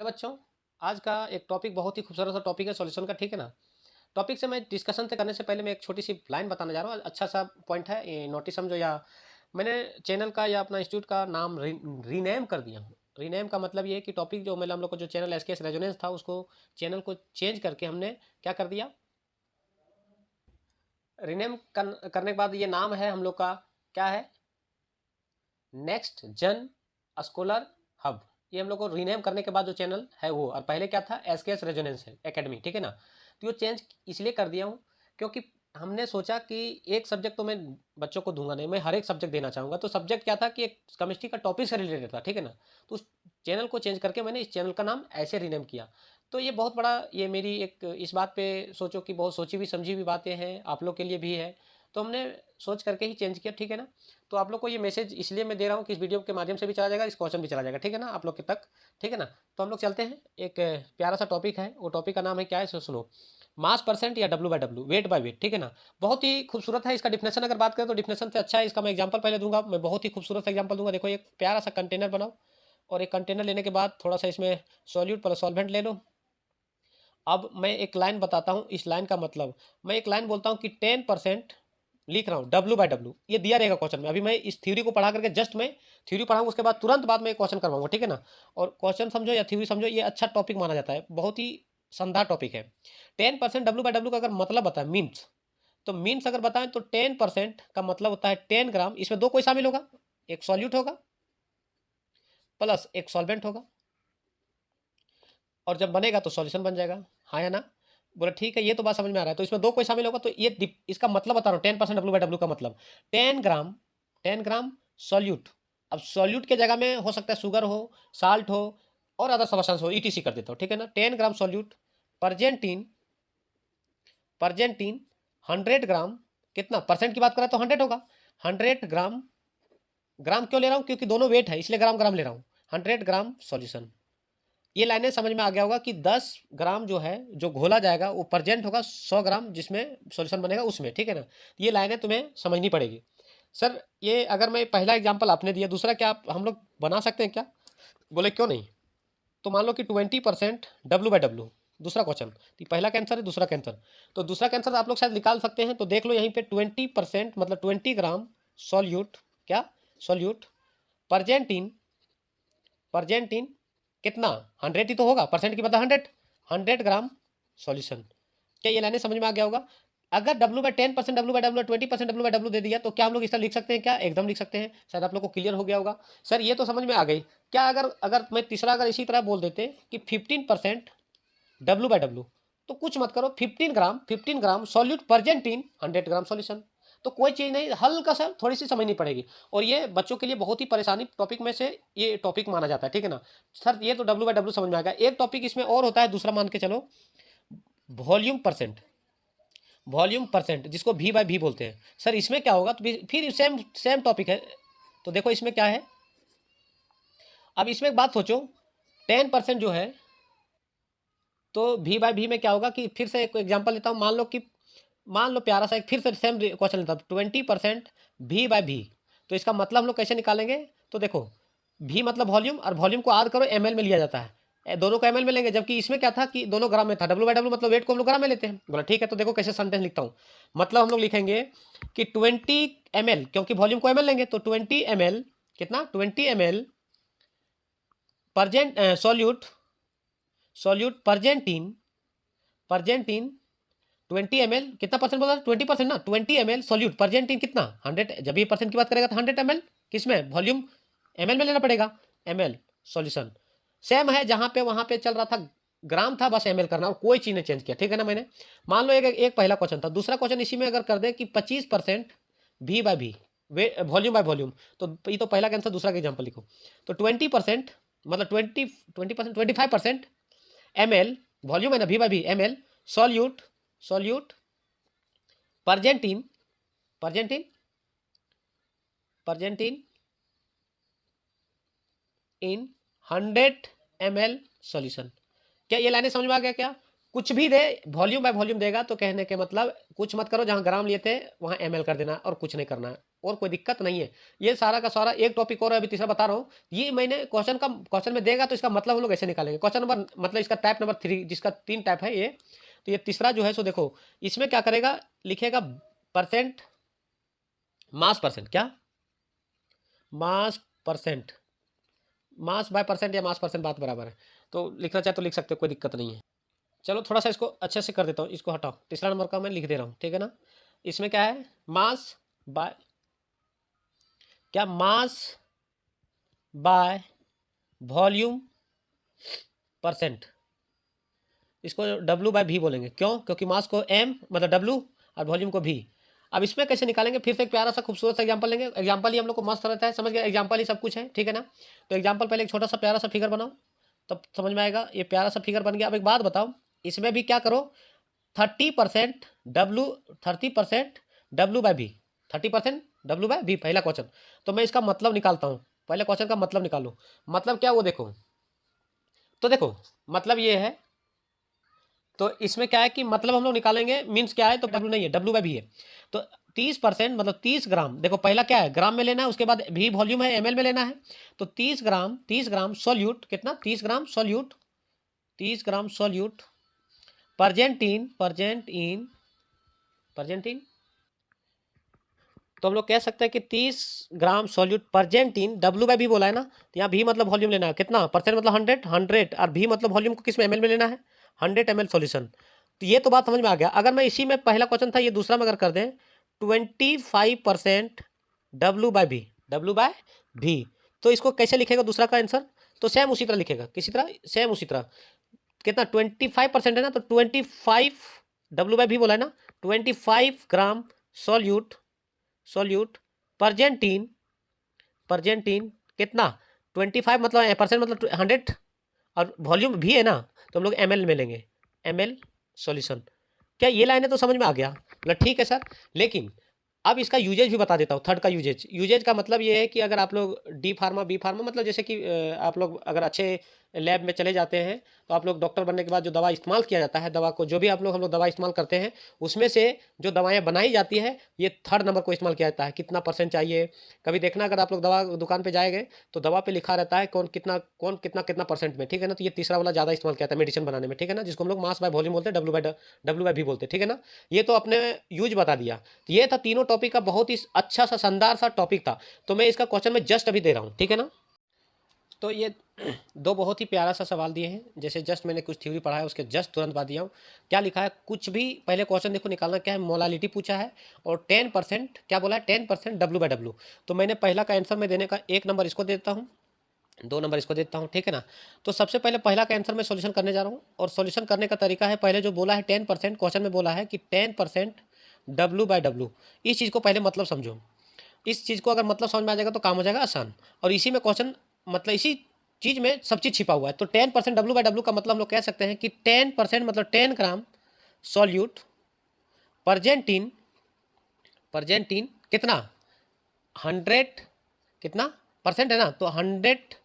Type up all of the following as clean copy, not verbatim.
बच्चों, आज का एक टॉपिक बहुत ही खूबसूरत सा टॉपिक है सॉल्यूशन का। ठीक है ना। टॉपिक से मैं डिस्कशन से करने से पहले मैं एक छोटी सी लाइन बताने जा रहा हूँ। अच्छा सा पॉइंट है, ये नोटिस समझो। या मैंने चैनल का या अपना इंस्टीट्यूट का नाम रीनेम कर दिया हूँ। रीनेम का मतलब ये है कि टॉपिक जो मतलब हम लोग को जो चैनल एसकेएस रेजोनेंस था, उसको चैनल को चेंज करके हमने क्या कर दिया, रीनेम करने के बाद ये नाम है हम लोग का, क्या है, नेक्स्ट जन स्कॉलर हब। ये हम लोग को रीनेम करने के बाद जो चैनल है वो, और पहले क्या था, एसकेएस रेजोनेंस एकेडमी। ठीक है ना। तो ये चेंज इसलिए कर दिया हूँ क्योंकि हमने सोचा कि एक सब्जेक्ट तो मैं बच्चों को दूंगा नहीं, मैं हर एक सब्जेक्ट देना चाहूंगा। तो सब्जेक्ट क्या था कि एक केमिस्ट्री का टॉपिक से रिलेटेड था। ठीक है ना। तो उस चैनल को चेंज करके मैंने इस चैनल का नाम ऐसे रीनेम किया। तो ये बहुत बड़ा, ये मेरी एक इस बात पे सोचो कि बहुत सोची हुई समझी हुई बातें हैं, आप लोग के लिए भी है। तो हमने सोच करके ही चेंज किया। ठीक है ना। तो आप लोग को ये मैसेज इसलिए मैं दे रहा हूँ कि इस वीडियो के माध्यम से भी चला जाएगा, इस क्वेश्चन भी चला जाएगा। ठीक है ना, आप लोग के तक। ठीक है ना। तो हम लोग चलते हैं, एक प्यारा सा टॉपिक है, वो टॉपिक का नाम है क्या है, सुनो, मास परसेंट या W by W, weight by weight. ठीक है ना। बहुत ही खूबसूरत है। इसका डिफिनेशन अगर बात करें तो डिफिनेशन से अच्छा है इसका। मैं एग्जाम्पल पहले दूंगा, मैं बहुत ही खूबसूरत एग्जाम्पल दूंगा। देखो, एक प्यारा सा कंटेनर बनाओ, और एक कंटेनर लेने के बाद थोड़ा सा इसमें सॉल्यूट प्लस सॉल्वेंट ले लो। अब मैं एक लाइन बताता हूँ, इस लाइन का मतलब, मैं एक लाइन बोलता हूँ कि 10% लिख रहा हूँ डब्ल्यू बाय डब्ल्यू। ये दिया रहेगा क्वेश्चन में। अभी मैं इस थ्योरी को पढ़ा करके जस्ट मैं थ्योरी पढ़ाऊंगा, उसके बाद तुरंत बाद में क्वेश्चन करवाऊंगा। ठीक है ना। और क्वेश्चन समझो या थ्योरी समझो, ये अच्छा टॉपिक माना जाता है, बहुत ही शानदार टॉपिक है। 10% डब्ल्यू बाय डब्ल्यू का अगर मतलब बताए, मीन्स, तो मीन्स अगर बताएं तो 10% का मतलब होता है 10 ग्राम। इसमें दो कोई शामिल होगा, एक सॉल्यूट होगा प्लस एक सॉल्वेंट होगा, और जब बनेगा तो सॉल्यूशन बन जाएगा। हाँ या ना। बोले ठीक है, ये तो बात समझ में आ रहा है। तो इसमें दो कोई शामिल होगा, तो ये इसका मतलब बता रहा हूँ। 10% डब्ल्यू बाई डब्ल्यू का मतलब 10 ग्राम, 10 ग्राम सॉल्यूट। अब सॉल्यूट के जगह में हो सकता है शुगर हो, साल्ट हो, और अदर सब्सटेंस हो, ईटीसी कर देता हूँ। ठीक है ना। 10 ग्राम सॉल्यूट, परजेंटीन, परजेंटीन 100 ग्राम, कितना परसेंट की बात करें तो 100 होगा। 100 ग्राम, ग्राम क्यों ले रहा हूँ, क्योंकि दोनों वेट है इसलिए ग्राम ग्राम ले रहा हूँ। 100 ग्राम सॉल्यूशन। ये लाइनें समझ में आ गया होगा कि 10 ग्राम जो है, जो घोला जाएगा वो प्रेजेंट होगा 100 ग्राम जिसमें सॉल्यूशन बनेगा उसमें। ठीक है ना। ये लाइनें तुम्हें समझनी पड़ेगी। सर, ये अगर मैं पहला एग्जांपल आपने दिया, दूसरा क्या हम लोग बना सकते हैं क्या? बोले क्यों नहीं। तो मान लो कि 20% डब्ल्यू बाय डब्ल्यू, दूसरा क्वेश्चन। तो पहला कैंसर है, दूसरा कैंसर। तो दूसरा कैंसर आप लोग शायद निकाल सकते हैं। तो देख लो यहीं पे 20% मतलब 20 ग्राम सॉल्यूट, क्या सॉल्यूट, परजेंटीन, परजेंटीन कितना, 100 ही तो होगा, परसेंट की मतलब 100, 100 ग्राम सॉल्यूशन। क्या ये लाइनें समझ में आ गया होगा? अगर W by 10% W by W, 20% W by W दे दिया, तो क्या हम लोग इस तरह लिख सकते हैं क्या? एकदम लिख सकते हैं। शायद आप लोग को क्लियर हो गया होगा। सर ये तो समझ में आ गई। क्या अगर अगर मैं तीसरा अगर इसी तरह बोल देते कि 15% डब्ल्यू बाय डब्ल्यू, तो कुछ मत करो, 15 ग्राम, 15 ग्राम सॉल्यूट परजेंटीन, 100 ग्राम सॉल्यूशन। तो कोई चीज़ नहीं, हल्का सा थोड़ी सी समझनी पड़ेगी। और ये बच्चों के लिए बहुत ही परेशानी टॉपिक में से ये टॉपिक माना जाता है। ठीक है ना। सर ये तो डब्ल्यू बाय डब्ल्यू समझ में आ गया। एक टॉपिक इसमें और होता है, दूसरा मान के चलो, वॉल्यूम परसेंट, वॉल्यूम परसेंट जिसको वी बाय वी बोलते हैं। सर इसमें क्या होगा, तो फिर सेम सेम टॉपिक है। तो देखो इसमें क्या है, अब इसमें एक बात सोचो, 10% जो है, तो वी बाय वी में क्या होगा कि फिर से एक एग्जांपल लेता हूँ। मान लो प्यारा सा एक फिर से सेम क्वेश्चन लेता हूँ, 20% वी बाय वी। तो इसका मतलब हम लोग कैसे निकालेंगे? तो देखो, वी मतलब वॉल्यूम, और वॉल्यूम को आध करो एमएल में लिया जाता है, दोनों को एमएल में लेंगे। जबकि इसमें क्या था कि दोनों ग्राम में था। डब्ल्यू बाय डब्ल्यू मतलब वेट को हम लोग ग्राम में लेते हैं। बोला ठीक है। तो देखो कैसे सेंटेंस लिखता हूँ। मतलब हम लोग लिखेंगे कि 20 ml, क्योंकि वॉल्यूम को एमएल लेंगे, तो 20 ml, कितना, 20 ml present solute, solute present in, present in 20 ml, कितना परसेंट बोला, 20% ना, 20 ml सॉल्यूट परजेंटीन कितना, 100। जब ये परसेंट की बात करेगा तो 100 ml किसमें, वॉल्यूम, एमएल में लेना पड़ेगा, एमएल सॉल्यूशन। सेम है, जहां पे वहां पे चल रहा था ग्राम था, बस एमएल करना, और कोई चीज नहीं चेंज किया। ठीक है ना। मैंने मान लो एक पहला क्वेश्चन था, दूसरा क्वेश्चन इसी में अगर कर दे कि 25% V by V, volume by volume, तो ये तो पहला कैंसर, दूसरा का एग्जाम्पल लिखो। तो 20% मतलब 20% 25% एमएल, वॉल्यूम है ना, V by V, ml solute, solute present in, present in, present in in 100 ml solution. क्या ये लाइनें समझ में आ गया क्या? कुछ भी दे, वॉल्यूम बाय वॉल्यूम देगा, तो कहने के मतलब कुछ मत करो, जहां ग्राम लिए थे वहां एमएल कर देना, और कुछ नहीं करना है। और कोई दिक्कत नहीं है। ये सारा का सारा एक टॉपिक और है, अभी तीसरा बता रहा हूँ। ये मैंने क्वेश्चन में देगा तो इसका मतलब हम लोग ऐसे निकालेंगे। क्वेश्चन नंबर मतलब इसका टाइप नंबर 3, जिसका 3 टाइप है ये। तो ये तीसरा जो है सो देखो, इसमें क्या करेगा, लिखेगा परसेंट मास परसेंट, क्या मास परसेंट, मास बाय परसेंट या मास परसेंट बात बराबर है। तो लिखना चाहे तो लिख सकते हो, कोई दिक्कत नहीं है। चलो थोड़ा सा इसको अच्छे से कर देता हूँ, इसको हटाओ, तीसरा नंबर का मैं लिख दे रहा हूँ, ठीक है ना। इसमें क्या है, मास बाय, क्या मास बाय वॉल्यूम परसेंट, इसको W बाय V बोलेंगे। क्यों, क्योंकि मास को M मतलब W और वॉल्यूम को V। अब इसमें कैसे निकालेंगे, फिर से एक प्यारा सा खूबसूरत सा एग्जांपल लेंगे। एग्जांपल ही हम लोग को मस्त रहता है, समझ गए, एग्जांपल ही सब कुछ है, ठीक है ना। तो एग्जांपल पहले एक छोटा सा प्यारा सा फिगर बनाओ, तब समझ में आएगा। ये प्यारा सा फिगर बन गया। अब एक बात बताओ, इसमें भी क्या करो, 30% W, 30% W by V, 30% W by V, पहला क्वेश्चन। तो मैं इसका मतलब निकालता हूँ, पहले क्वेश्चन का मतलब निकालो। मतलब क्या वो देखो, तो देखो मतलब ये है। तो इसमें क्या है कि मतलब हम लोग निकालेंगे, मीन्स क्या है, तो W नहीं है, W बाय V है। तो 30% मतलब 30 ग्राम, देखो पहला क्या है, ग्राम में लेना है, उसके बाद V वॉल्यूम है, ml में लेना है। तो 30 ग्राम सॉल्यूट, कितना, 30 ग्राम सॉल्यूट, 30 ग्राम सॉल्यूट परजेंटीन, परजेंटीन। तो हम लोग कह सकते हैं कि 30 ग्राम सॉल्यूट परजेंटीन, W बाय V बोला है ना, तो यहाँ V मतलब वॉल्यूम लेना है, कितना परसेंट मतलब 100, और V मतलब वॉल्यूम को किस में, ml में लेना है, 100 ml सॉल्यूशन। तो ये तो बात समझ में आ गया। अगर मैं इसी में, पहला क्वेश्चन था, ये दूसरा में अगर कर दें 25% W by V, W by V, तो इसको कैसे लिखेगा दूसरा का आंसर, तो सेम उसी तरह लिखेगा, किसी तरह सेम उसी तरह। कितना 25% है ना, तो 25 W बाय V बोला है ना, 25 ग्राम सॉल्यूट परजेंटीन, कितना 25 मतलब परसेंट मतलब 100, और वॉल्यूम भी है ना, तो हम लोग ml में लेंगे, ml सॉल्यूशन। क्या ये लाइनें तो समझ में आ गया, मतलब ठीक है सर। लेकिन अब इसका यूजेज भी बता देता हूँ। थर्ड का यूजेज का मतलब ये है कि अगर आप लोग डी फार्मा बी फार्मा, मतलब जैसे कि आप लोग अगर अच्छे लैब में चले जाते हैं, तो आप लोग डॉक्टर बनने के बाद जो दवा इस्तेमाल किया जाता है, दवा को जो भी हम लोग दवा इस्तेमाल करते हैं, उसमें से जो दवाएं बनाई जाती है, ये थर्ड नंबर को इस्तेमाल किया जाता है, कितना परसेंट चाहिए। कभी देखना, अगर आप लोग दवा दुकान पे जाएंगे तो दवा पे लिखा रहता है कौन कितना कितना परसेंट में, ठीक है ना। तो ये तीसरा वाला ज़्यादा इस्तेमाल किया जाता है मेडिसिन बनाने में, ठीक है ना, जिसको हम लोग मास बाय वॉल्यूम बोलते हैं, डब्ल्यू बाय वी बोलते हैं, ठीक है ना। ये तो अपने यूज बता दिया। तो ये था तीनों टॉपिक का बहुत ही अच्छा सा शानदार सा टॉपिक था। तो मैं इसका क्वेश्चन में जस्ट अभी दे रहा हूँ, ठीक है ना। तो ये दो बहुत ही प्यारा सा सवाल दिए हैं, जैसे जस्ट मैंने कुछ थ्योरी पढ़ा है उसके जस्ट तुरंत बाद दिया हूँ। क्या लिखा है, कुछ भी पहले क्वेश्चन देखो, निकालना क्या है, मोलालिटी पूछा है, और 10% क्या बोला है, 10% W बाय W। तो मैंने पहला का आंसर में देने का 1 नंबर इसको देता हूँ, 2 नंबर इसको देता हूँ, ठीक है ना। तो सबसे पहले पहला का आंसर मैं सॉल्यूशन करने जा रहा हूँ, और सॉल्यूशन करने का तरीका है, पहले जो बोला है 10%, क्वेश्चन में बोला है कि 10% W बाय W। इस चीज़ को पहले मतलब समझो, इस चीज़ को अगर मतलब समझ में आ जाएगा तो काम हो जाएगा आसान। और इसी में क्वेश्चन, मतलब इसी चीज़ में सब चीज़ छिपा हुआ है। तो 10% W बाय W का मतलब हम लोग कह सकते हैं कि 10% मतलब 10 ग्राम सॉल्यूट परजेंटीन, कितना 100, कितना परसेंट है ना, तो 100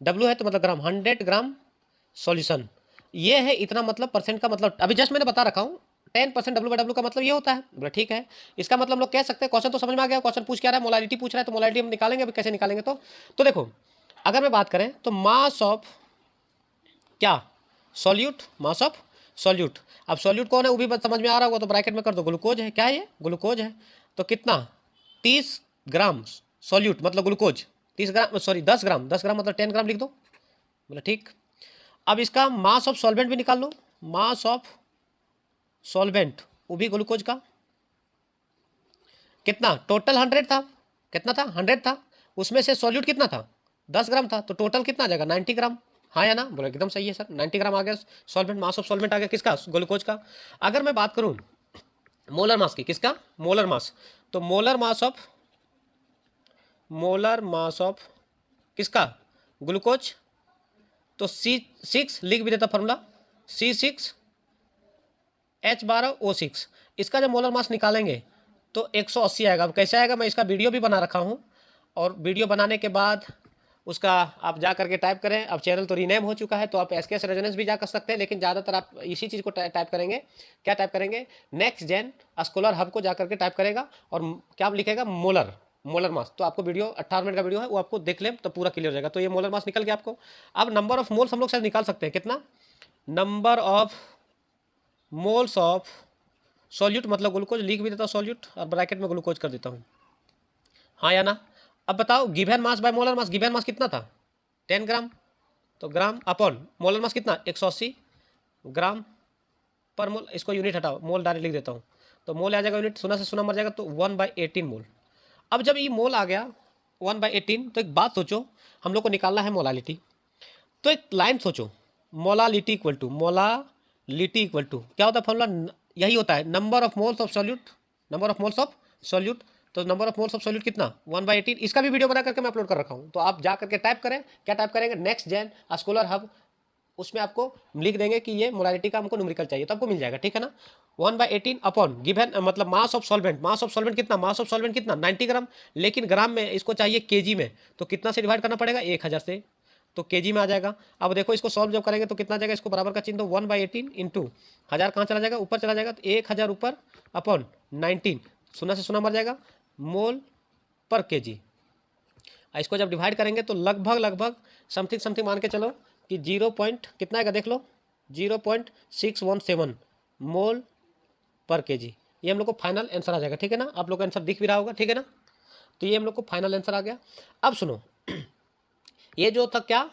W है तो मतलब ग्राम, 100 ग्राम सॉल्यूशन। ये है इतना, मतलब परसेंट का मतलब अभी जस्ट मैंने बता रखा हूँ। 10% W बाय W का मतलब ये होता है, बोला ठीक है। इसका मतलब हम लोग कह सकते हैं, क्वेश्चन तो समझ में आ गया। क्वेश्चन पूछ क्या रहा है, मोलालिटी पूछ रहा है, तो मोलालिटी हम निकालेंगे। अभी कैसे निकालेंगे, तो देखो, अगर मैं बात करें तो मास ऑफ क्या, सॉल्यूट, मास ऑफ सॉल्यूट। अब सॉल्यूट कौन है वो भी बस समझ में आ रहा होगा, तो ब्रैकेट में कर दो, ग्लूकोज है। क्या है ये, ग्लूकोज है। तो कितना 30 ग्राम सॉल्यूट मतलब ग्लूकोज, 30 ग्राम, सॉरी 10 ग्राम, 10 ग्राम मतलब 10 ग्राम लिख दो, बोला ठीक। अब इसका मास ऑफ सॉल्वेंट भी निकाल लो, मास ऑफ सॉल्वेंट वो भी ग्लूकोज का, कितना टोटल 100 था, कितना था 100 था, उसमें से सॉल्यूट कितना था 10 ग्राम था, तो टोटल कितना आ जाएगा 90 ग्राम। हाँ या ना, बोला एकदम सही है सर, 90 ग्राम आ गया सॉल्वेंट, मास ऑफ सॉल्वेंट आ गया किसका, ग्लूकोज का। अगर मैं बात करूं मोलर मास की, किसका, मोलर मास, तो मोलर मास ऑफ किसका, ग्लूकोज। तो C6 लिख भी देता फॉर्मूला, C6H12O6। इसका जब मोलर मास निकालेंगे तो 180 आएगा। अब कैसे आएगा, मैं इसका वीडियो भी बना रखा हूँ, और वीडियो बनाने के बाद उसका आप जा करके टाइप करें। अब चैनल तो रीनेम हो चुका है, तो आप SKS रेजोनेंस भी जा कर सकते हैं, लेकिन ज़्यादातर आप इसी चीज़ को टाइप करेंगे। क्या टाइप करेंगे, नेक्स्ट जेन स्कॉलर हब को जा करके टाइप करेगा, और क्या लिखेगा, मोलर, मोलर मास। तो आपको वीडियो 18 मिनट का वीडियो है, वो आपको देख लें तो पूरा क्लियर हो जाएगा। तो ये मोलर मास निकल गया आपको। अब नंबर ऑफ मोल्स हम लोग शायद निकाल सकते हैं, कितना, number of moles of solute, मतलब ग्लूकोज लिख भी देता हूँ सॉल्यूट और ब्रैकेट में ग्लूकोज कर देता हूँ, हाँ या ना। अब बताओ given mass by molar mass, given mass कितना था 10 ग्राम, तो ग्राम अपॉन मोलर मास कितना 180 ग्राम पर मोल। इसको यूनिट हटाओ, मोल डायरेक्ट लिख देता हूँ, तो मोल आ जाएगा यूनिट, सुना से सुना मर जाएगा, तो 1/18 मोल। अब जब ये मोल आ गया 1/18, तो एक बात सोचो, हम लोग को निकालना है मोलालिटी। तो एक लाइन सोचो, molality equal to, molality equal to क्या होता है फॉर्मूला, यही होता है number of moles of solute, number of moles of solute. तो number of moles of solute कितना 1/18, इसका भी वीडियो बना करके मैं अपलोड कर रखा हूँ, तो आप जा करके टाइप करें, क्या टाइप करेंगे, नेक्स्ट जेन स्कॉलर हब, उसमें आपको लिख देंगे कि ये मोलालिटी का हमको न्यूमेरिकल चाहिए, तो आपको मिल जाएगा, ठीक है ना। 1/18 अपॉन गिवन मतलब mass of solvent, mass of solvent कितना, मास ऑफ सॉल्वेंट कितना 90 ग्राम, लेकिन ग्राम में इसको चाहिए केजी में, तो कितना से डिवाइड करना पड़ेगा 1000 से, तो केजी में आ जाएगा। अब देखो इसको सॉल्व जब करेंगे तो कितना जाएगा, इसको बराबर का चिन्ह, तो 1/18 इंटू 1000 कहाँ चला जाएगा, ऊपर चला जाएगा, तो 1000 ऊपर अपॉन 19, सुना से सुना मर जाएगा, मोल पर केजी। इसको जब डिवाइड करेंगे तो लगभग लगभग समथिंग समथिंग मान के चलो कि 0 पॉइंट कितना आएगा, देख लो 0.617 मोल पर केजी। ये हम लोग को फाइनल आंसर आ जाएगा, ठीक है ना, आप लोग का आंसर दिख भी रहा होगा, ठीक है ना। तो ये हम लोग को फाइनल आंसर आ गया। अब सुनो ये जो था क्या,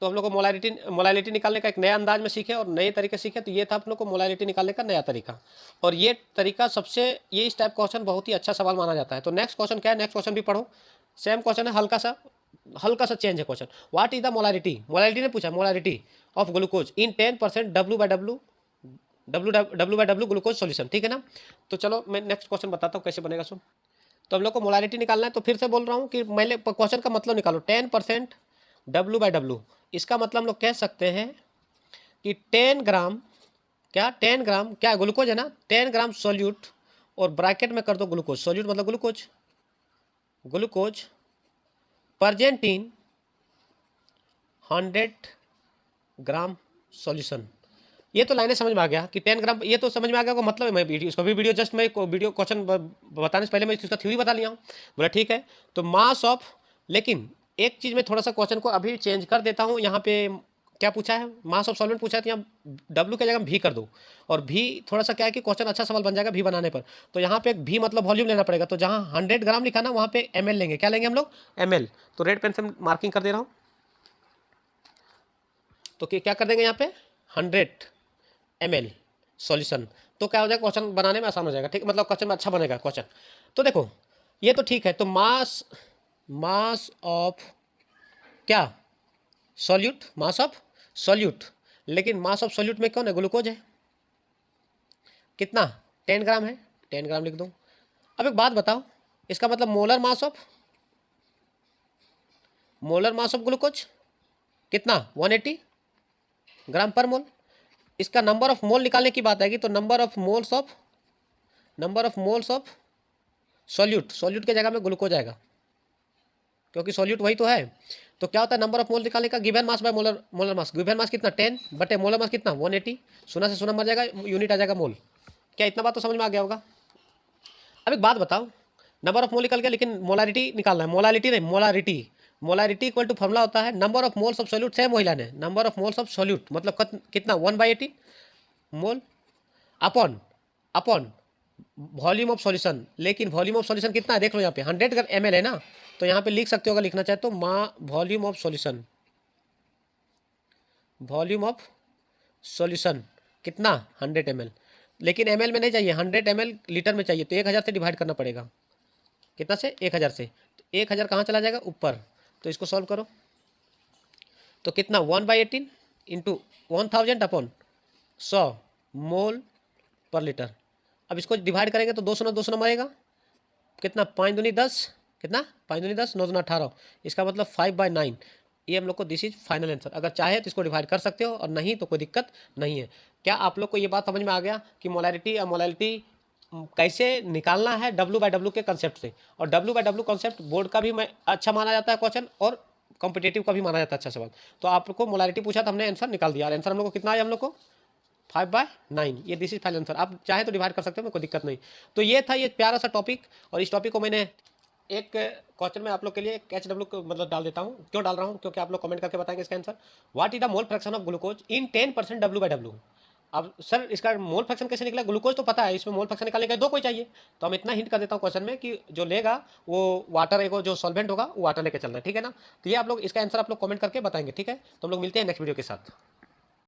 तो हम लोग को मोलालिटी निकालने का एक नया अंदाज में सीखे और नए तरीके सीखे, तो ये था आप लोग को मोलालिटी निकालने का नया तरीका। और ये तरीका सबसे, ये इस टाइप क्वेश्चन बहुत ही अच्छा सवाल माना जाता है। तो नेक्स्ट क्वेश्चन क्या है, नेक्स्ट क्वेश्चन भी पढ़ो, सेम क्वेश्चन है, हल्का सा चेंज है question. What is the molarity, molarity ने पूछा molarity of glucose in 10% W/W glucose solution, ठीक है ना। तो चलो मैं नेक्स्ट क्वेश्चन बताता हूँ कैसे बनेगा। सुन, तो हम लोग को मोलारिटी निकालना है, तो फिर से बोल रहा हूँ कि मैंने क्वेश्चन का मतलब निकालो, 10% W/W, इसका मतलब हम लोग कह सकते हैं कि 10 ग्राम, क्या 10 ग्राम क्या ग्लूकोज है ना, 10 ग्राम सॉल्यूट और ब्रैकेट में कर दो ग्लूकोज, सॉल्यूट मतलब glucose, glucose present in 100 gram solution. ये तो लाइनें समझ में आ गया कि 10 ग्राम, ये तो समझ में आ गया, मतलब मैं वीडियो, इसको भी वीडियो जस्ट मैं वीडियो क्वेश्चन बताने से पहले मैं इसका थ्योरी बता लिया हूँ, बोला ठीक है। तो मास ऑफ, लेकिन एक चीज़ में थोड़ा सा क्वेश्चन को अभी चेंज कर देता हूँ, यहाँ पे क्या पूछा है, मास ऑफ सॉल्वेंट पूछा है, तो यहाँ W की जगह भी कर दो, और भी थोड़ा सा क्या है कि क्वेश्चन अच्छा सवाल बन जाएगा भी बनाने पर। तो यहाँ पे एक भी मतलब वॉल्यूम लेना पड़ेगा, तो जहाँ 100 ग्राम लिखा ना वहाँ पे ml लेंगे, क्या लेंगे हम लोग ml। तो रेड पेन से मार्किंग कर दे रहा हूँ, तो क्या कर देंगे यहाँ पे 100 ml सॉल्यूशन, तो क्या हो जाएगा क्वेश्चन बनाने में आसान हो जाएगा, ठीक, मतलब क्वेश्चन में अच्छा बनेगा क्वेश्चन। तो देखो ये तो ठीक है, तो मास ऑफ क्या सॉल्यूट, मास ऑफ सॉल्यूट, लेकिन मास ऑफ सॉल्यूट में कौन है, ग्लूकोज है, कितना 10 ग्राम है, 10 ग्राम लिख दो। अब एक बात बताओ, इसका मतलब मोलर मास ऑफ ग्लूकोज कितना 180 ग्राम पर मोल। इसका नंबर ऑफ मोल निकालने की बात आएगी, तो number of moles of solute, solute की जगह में ग्लूकोज आएगा, क्योंकि सॉल्यूट वही तो है। तो क्या होता है नंबर ऑफ मोल निकालने का, given mass by molar mass, given mass कितना 10 बटे मोलर मास कितना 180, सुना से सुना मर जाएगा, यूनिट आ जाएगा मोल। क्या इतना बात तो समझ में आ गया होगा। अब एक बात बताओ, नंबर ऑफ मोल निकल गया, लेकिन मोलारिटी निकालना है, मोलालिटी नहीं molarity, molarity equal to formula होता है number of moles of solute, same वही लाने, number of moles of solute मतलब कितना 1/18 mole upon volume of solution, लेकिन वॉल्यूम ऑफ सॉल्यूशन कितना है देख लो, यहाँ पे 100 ml है ना, तो यहाँ पे लिख सकते हो अगर लिखना चाहे तो वॉल्यूम ऑफ सॉल्यूशन कितना 100 ml, लेकिन ml में नहीं चाहिए, 100 ml लीटर में चाहिए, तो 1000 से डिवाइड करना पड़ेगा, कितना से 1000 से, तो 1000 कहाँ चला जाएगा ऊपर, तो इसको सॉल्व करो, तो कितना 1/18 इंटू 1000 अपॉन 100 मोल पर लीटर। अब इसको डिवाइड करेंगे तो 200 मरेगा, कितना 5 दूनी 10, कितना 5 दूनी 10 9 दूना 18, इसका मतलब 5/9। ये हम लोग को दिस इज फाइनल आंसर। अगर चाहे तो इसको डिवाइड कर सकते हो और नहीं तो कोई दिक्कत नहीं है। क्या आप लोग को ये बात समझ में आ गया कि मोलारिटी और मोलालिटी कैसे निकालना है W/W के कंसेप्ट से। और W/W कंसेप्ट बोर्ड का भी अच्छा माना जाता है क्वेश्चन, और कॉम्पिटेटिव का भी माना जाता है अच्छा सवाल। तो आपको मोलारिटी पूछा तो हमने आंसर निकाल दिया, आंसर हम लोग को कितना आया, हम लोग को 5/9। ये दिस इज फाइनल आंसर। आप चाहे तो डिवाइड कर सकते हो, कोई दिक्कत नहीं। तो ये था ये प्यारा सा टॉपिक, और इस टॉपिक को मैंने एक क्वेश्चन में आप लोग के लिए एच डब्ल्यू मतलब डाल देता हूँ। क्यों डाल रहा हूँ? क्योंकि आप लोग कमेंट करके बताएंगे इसका answer. What is the mole fraction of glucose in 10% W/W? अब सर इसका मोल फ्रैक्शन कैसे निकला? ग्लूकोज तो पता है, इसमें मोल फ्रैक्शन निकालने के लिए दो कोई चाहिए। तो हम इतना हिंट कर देता हूँ क्वेश्चन में कि जो लेगा वो वाटर, एक जो सॉल्वेंट होगा वो वाटर लेके चलना है, ठीक है ना। तो ये आप लोग इसका आंसर आप लोग कमेंट करके बताएंगे, ठीक है। तो हम लोग मिलते हैं नेक्स्ट वीडियो के साथ।